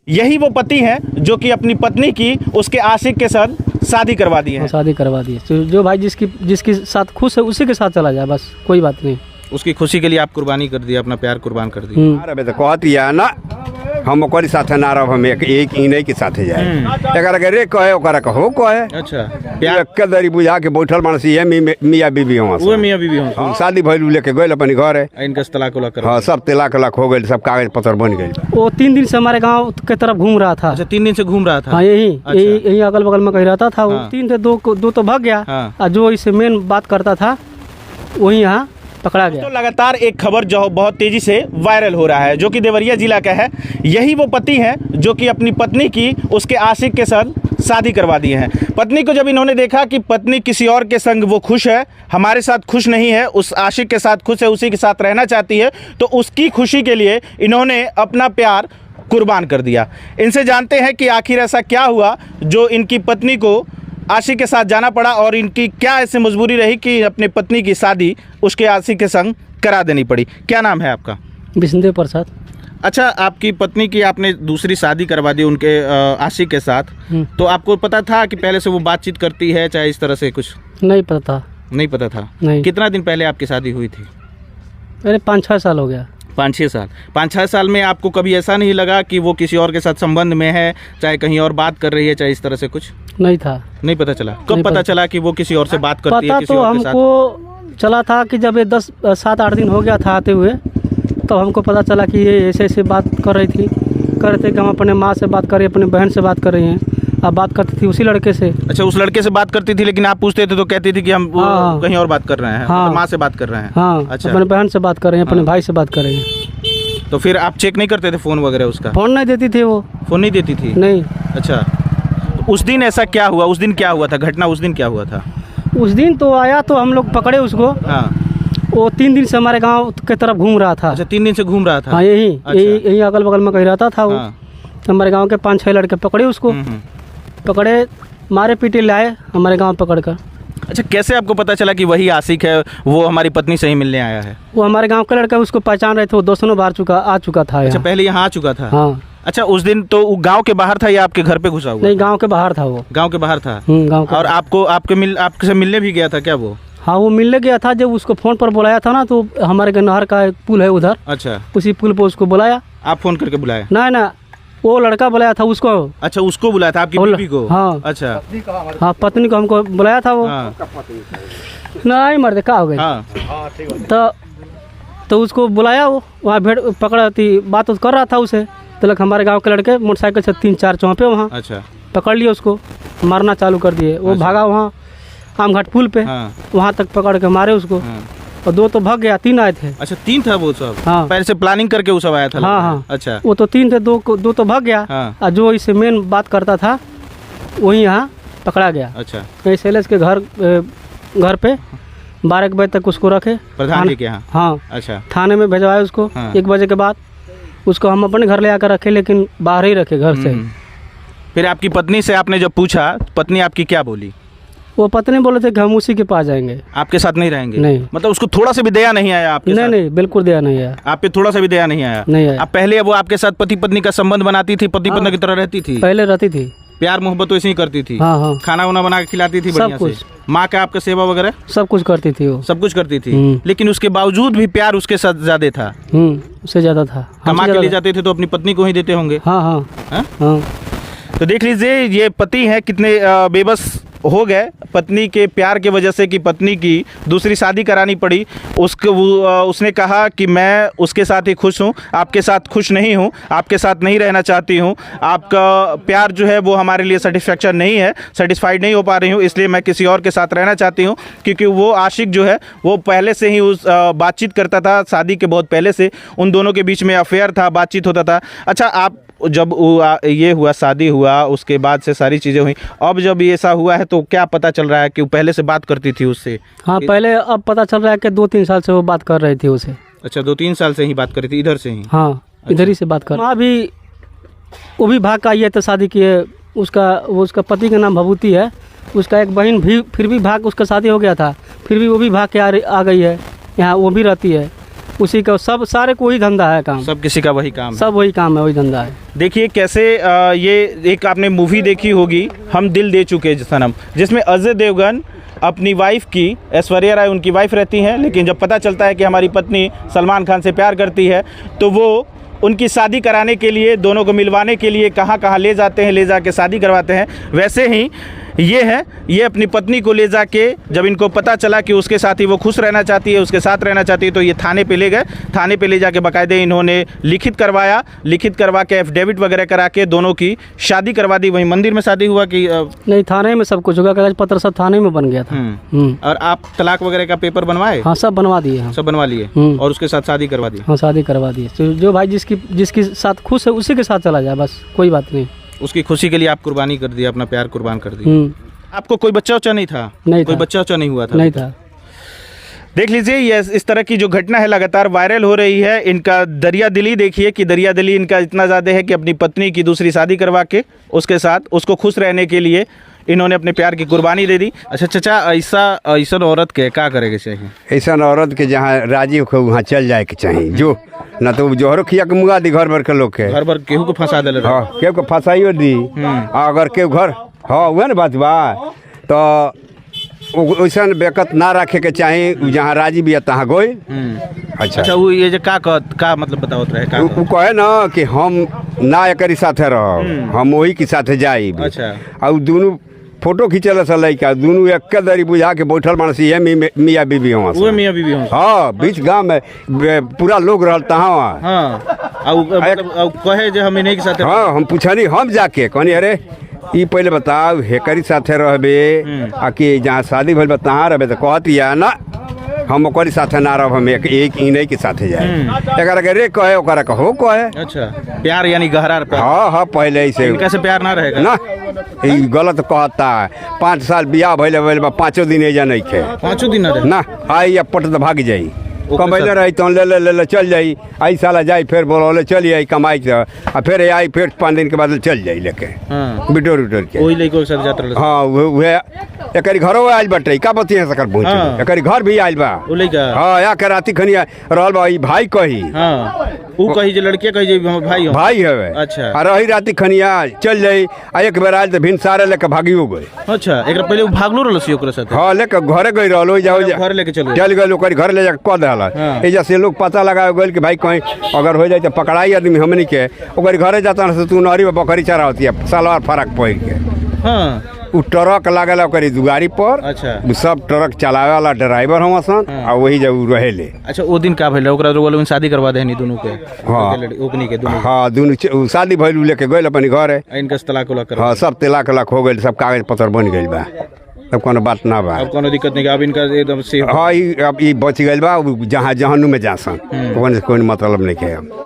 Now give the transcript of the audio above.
यही वो पति हैं जो कि अपनी पत्नी की उसके आशिक के साथ शादी करवा दी है। शादी करवा दी है। जो भाई जिसके साथ खुश है उसी के साथ चला जाए, बस कोई बात नहीं। उसकी खुशी के लिए आप कुर्बानी कर दिया, अपना प्यार कुर्बान कर दिया। अरे तो कहती है ना हम ओकरी साथे ना रह, हम एक इन्हीं के साथे जाए। एकरा के रे कहे ओकरा के हो कहे। अच्छा, प्यार के दरी बुझा के बैठल मानस ये मियां बीबी हो, वो मियां बीबी हो। शादी भइलू लेके गइल अपन घर है। इनका तलाक उलाक कर। हां, सब तलाक हो गइल, सब कागज पत्र बन गइल। वो 3 दिन से हमारे गांव के तरफ घूम रहा था। अच्छा, 3 दिन से घूम रहा था। हाँ, यही अगल बगल में कहीं रहता था। वो 3 से 2 तो भाग गया। और जो इससे मेन बात करता था वही यहाँ पकड़ा गया। तो लगातार एक खबर जो बहुत तेजी से वायरल हो रहा है, जो कि देवरिया जिला का है। यही वो पति हैं जो कि अपनी पत्नी की उसके आशिक के साथ शादी करवा दिए हैं। पत्नी को जब इन्होंने देखा कि पत्नी किसी और के संग वो खुश है, हमारे साथ खुश नहीं है, उस आशिक के साथ खुश है, उसी के साथ रहना चाहती है, तो उसकी खुशी के लिए इन्होंने अपना प्यार कुर्बान कर दिया। इनसे जानते हैं कि आखिर ऐसा क्या हुआ जो इनकी पत्नी को आशिक के साथ जाना पड़ा और इनकी क्या ऐसी मजबूरी रही कि अपनी पत्नी की शादी उसके आशिक के संग करा देनी पड़ी। क्या नाम है आपका? विष्णुदेव प्रसाद। अच्छा, आपकी पत्नी की आपने दूसरी शादी करवा दी उनके आशिक के साथ, तो आपको पता था कि पहले से वो बातचीत करती है चाहे इस तरह से? कुछ नहीं पता था। नहीं पता था? नहीं। कितना दिन पहले आपकी शादी हुई थी? अरे 5-6 साल हो गया। 5-6 साल। 5-6 साल में आपको कभी ऐसा नहीं लगा कि वो किसी और के साथ संबंध में है, चाहे कहीं और बात कर रही है, चाहे इस तरह से? कुछ नहीं था। नहीं पता चला? कब पता चला कि वो किसी और से बात करती है? पता किसी तो और के साथ? हमको चला था कि जब ये 7-8 दिन हो गया था आते हुए, तो हमको पता चला कि ये ऐसे बात कर रही थी। कर रहे थे कि हम अपने माँ से बात कर रही, अपने बहन से बात कर रही हैं। अब बात करती थी उसी लड़के से। अच्छा, उस लड़के से बात करती थी, लेकिन आप पूछते थे तो कहती थी कि हम कहीं और बात कर रहे हैं। हाँ, माँ से बात कर रहे हैं। हाँ, अच्छा, अपने बहन से बात कर रहे हैं, अपने भाई से बात कर रही हैं। तो फिर आप चेक नहीं करते थे फोन वगैरह उसका? फोन नहीं देती थी वो। फोन नहीं देती थी? नहीं। अच्छा, तो उस दिन ऐसा क्या हुआ? उस दिन क्या हुआ था? घटना उस दिन क्या हुआ था? उस दिन तो आया तो हम लोग पकड़े उसको। हाँ। वो 3 दिन से हमारे गांव के तरफ घूम रहा था। अच्छा, 3 दिन से घूम रहा था। हाँ, यही अगल बगल में कहीं रहता था वो। हमारे गांव के 5-6 लड़के पकड़े उसको। पकड़े, मारे पीटे लाए हमारे गांव पकड़ कर। अच्छा, कैसे आपको पता चला कि वही आशिक है, वो हमारी पत्नी से ही मिलने आया है? वो हमारे गांव का लड़का, उसको पहचान रहे थे, वो 2 बार आ चुका था। अच्छा, पहले यहाँ आ चुका था? हाँ। अच्छा, उस दिन तो वो गांव के बाहर था या आपके घर पे घुसा हुआ? नहीं, गांव के बाहर था वो। गांव के बाहर था? गांव के। और आपसे मिलने भी गया था क्या वो? हाँ, वो मिलने गया था। जब उसको फोन पर बुलाया था ना, तो हमारे नहर का एक पुल है उधर। अच्छा, उसी पुल पर उसको बुलाया। आप फोन करके बुलाया? ना, वो लड़का बुलाया था उसको। अच्छा, उसको बुलाया था, आपकी बीवी को? हाँ। अच्छा, हाँ, पत्नी को हमको बुलाया था वो। हाँ। नहीं मर्द का हो गई। हाँ। तो उसको बुलाया, वो वहाँ भेड़ पकड़ा थी, बात कर रहा था उसे। तो हमारे गांव के लड़के मोटरसाइकिल से 3-4 चौंपे वहाँ। अच्छा, पकड़ लिए उसको, मारना चालू कर दिए। वो भागा वहाँ आमघाट पुल पे। वहाँ तक पकड़ के मारे उसको। और 2 तो भाग गया, 3 आए थे। अच्छा, 3 था वो सब? हाँ, पहले से प्लानिंग करके वो सब आया था? हाँ। अच्छा, वो तो 3 थे, 2 तो भाग गया। और जो इससे मेन बात करता था वही यहाँ पकड़ा गया। अच्छा, शैलेश के घर पे 12 बजे तक उसको रखे, प्रधान जी के यहाँ। हाँ। अच्छा, थाने में भेजवाए उसको। 1 बजे के बाद उसको हम अपने घर ले आकर रखे, लेकिन बाहर ही रखे घर से। फिर आपकी पत्नी से आपने जब पूछा, पत्नी आपकी क्या बोली? वो पत्नी बोले थे कि हम उसी के पास जाएंगे, आपके साथ नहीं रहेंगे। नहीं। मतलब उसको थोड़ा सा भी दया नहीं आया आपके साथ? नहीं, बिल्कुल दया नहीं आया। आप पे थोड़ा सा भी दया नहीं आया? नहीं आया। आप पहले वो आपके साथ पति पत्नी का संबंध बनाती थी, पति पत्नी की तरह रहती थी? पहले रहती थी। प्यार मोहब्बत तो ऐसे ही करती थी? हाँ। खाना वाना बना के खिलाती थी बढ़िया से? माँ का आपका सेवा वगैरह सब कुछ करती थी? वो सब कुछ करती थी, लेकिन उसके बावजूद भी प्यार उसके साथ ज्यादा था? उससे ज्यादा था। कमा के ले जाते थे तो अपनी पत्नी को ही देते होंगे? हाँ। तो देख लीजिए, ये पति है कितने बेबस हो गए पत्नी के प्यार के वजह से कि पत्नी की दूसरी शादी करानी पड़ी। उसने कहा कि मैं उसके साथ ही खुश हूँ, आपके साथ खुश नहीं हूँ, आपके साथ नहीं रहना चाहती हूँ, आपका प्यार जो है वो हमारे लिए सेटिस्फैक्शन नहीं है, सेटिस्फाइड नहीं हो पा रही हूँ, इसलिए मैं किसी और के साथ रहना चाहती हूँ। क्योंकि वो आशिक जो है वो पहले से ही उस बातचीत करता था, शादी के बहुत पहले से उन दोनों के बीच में अफेयर था, बातचीत होता था। अच्छा, आप जब ये हुआ, शादी हुआ, उसके बाद से सारी चीज़ें हुई, अब जब ये ऐसा हुआ है तो क्या पता चल रहा है कि वो पहले से बात करती थी उससे? हाँ, पहले। अब पता चल रहा है कि 2-3 साल से वो बात कर रही थी उसे। अच्छा, 2-3 साल से ही बात कर रही थी, इधर से ही? हाँ। अच्छा। इधर ही से बात कर। वहाँ भी वो भी भाग का आई है, तो शादी की है। उसका पति का नाम भभूति है। उसका एक बहन भी फिर भी भाग, उसका शादी हो गया था, फिर भी वो भी भाग के आ गई है यहाँ, वो भी रहती है। उसी का सब सारे को वही धंधा है काम, सब किसी का वही काम है। सब वही काम है, वही धंधा है। देखिए कैसे ये एक आपने मूवी देखी होगी हम दिल दे चुके सनम, जिसमें अजय देवगन अपनी वाइफ की, ऐश्वर्या राय उनकी वाइफ रहती हैं, लेकिन जब पता चलता है कि हमारी पत्नी सलमान खान से प्यार करती है तो वो उनकी शादी कराने के लिए, दोनों को मिलवाने के लिए कहाँ कहाँ ले जाते हैं, ले जाके शादी करवाते हैं। वैसे ही ये अपनी पत्नी को ले जाके, जब इनको पता चला कि उसके साथ ही वो खुश रहना चाहती है, उसके साथ रहना चाहती है, तो ये थाने पे ले गए। थाने पे ले जाके बाकायदे इन्होंने लिखित करवाया, लिखित करवा के एफिडेविट वगैरह करा के दोनों की शादी करवा दी। वहीं मंदिर में शादी हुआ कि नहीं, थाने में सब कुछ होगा, कागज पत्र सब थाने में बन गया था। और आप तलाक वगैरह का पेपर बनवाए? हाँ, सब बनवा दिए, सब बनवा लिए और उसके साथ शादी करवा दी? हाँ, शादी करवा दी। जो भाई जिसकी साथ खुश है उसी के साथ चला जाए, बस कोई बात नहीं। उसकी खुशी के लिए आप कुर्बानी कर दिया, अपना प्यार कुर्बान कर दिया। आपको कोई बच्चा उच्चा नहीं था? नहीं, कोई बच्चा उच्चा नहीं हुआ था? नहीं था। देख लीजिए ये इस तरह की जो घटना है लगातार वायरल हो रही है। इनका दरिया दिली देखिए कि दरिया दिली इनका इतना ज़्यादा है कि अपनी पत्नी की दूसरी शादी करवा के उसके साथ उसको खुश रहने के लिए इन्होंने अपने प्यार की कुर्बानी दे दी। अच्छा चाचा, ऐसा औरत के क्या करेगा चाहिए? ऐसा औरत के जहाँ राजी हो वहाँ चल जाए के चाहिए, जो ना तो जोहरो खिया के मुँगा दी घर भर के लोग के, घर भर केहू को फंसा दे। हाँ, केहू को फंसाइयो दी। अगर केहू घर, हाँ वह ना बात बा, तो वैसा बेकत ना रखे के चाहिए, जहाँ राजी भी है तहाँ गोई। अच्छा वो ये जो का मतलब बताओ रहे, वो कहे ना कि हम ना एकरी साथे रह, हम वही के साथे जाई। अच्छा, और दोनों फोटो खींचल सा लड़का, दोनों एक दरी बुझा के बैठल मानस, ये मियाँ बीबी हुआ, वो मियाँ बीबी हुआ। हाँ, बीच गांव में पूरा लोग रहता। हाँ, कहे जो हम इन्हीं के साथ। हाँ, हम पूछनी, हम जाके कहनी अरे ई पहले बताओ हेकरी साथे रहबे आ कि जहाँ शादी भइल तहाँ रहबे, तो कहती है ना हम ओकरी साथे ना रह, हम एक इन्हीं के साथे जाए। एकरा के रे कहे ओकरा के हो कहे। अच्छा, प्यार यानी गहरा प्यार। हाँ हाँ, पहले से कैसे प्यार ना रहेगा ना, ई गलत कहता है। 5 साल बियाह भइले 5 दिन एजा नहीं खे, 5 दिन ना आई या पट तो भाग जाई, कमैले रही तो ले चल जाई, आई साला जाई फिर बोले चल आई कमाई के, आ फिर आई फिर 5 दिन के बाद चल जाई लेके बिटोर उटोर के। वही लइको के साथ जात रहल। हाँ, वह एकरी घरो आइल बाटे, का बतिया सकर पहुंच, एकरी घर भी आइल बा। ओ लइका, हाँ, या के राती खनिया रहल बा, ई भाई कही। हाँ, ऊ कही जे लड़के कही जे भाई हो, भाई हवे। अच्छा, आ रही राती खनिया चल जाई, आ एक बेर आइल तो भिन सारे लेके भागियो गए। अच्छा, एकरा पहले ऊ भागलो रहलसी ओकरा साथे? हाँ, लेके घरे गई रहलो, जाओ घर लेके चल गए, ओकर घर ले जाके कह देला। एजा से लोग पता लगा गए कि भाई कहीं अगर हो जाए तो पकड़ाई आदमी हमनी के, ओकर घरे जाता ना, तू नहरी में बकरी चरावती है सलवार फराक पहिर के। हाँ, उ ट्रक लागल ओकरी दुगारी पर। अच्छा, उ सब ट्रक चलावे वाला ड्राइवर हम सन, और वही जब रहेले। अच्छा, वो दिन का भइल ओकरा रोल में शादी करवा देनी दोनों के? हाँ, ओकनी के दोनों। हाँ, दोनों शादी भइल, लेके गइल अपन घर, इनका तलाक उलाक कर। हाँ, सब तलाक उलाक हो गइल, सब कागज पत्र बन गइल बा, अब कोनो बात ना बा, अब कोनो दिक्कत नहीं। अब इनका एकदम से हाँ, अब ई बच गइल बा, जहाँ जहानु में जा सन, कोई मतलब नहीं के।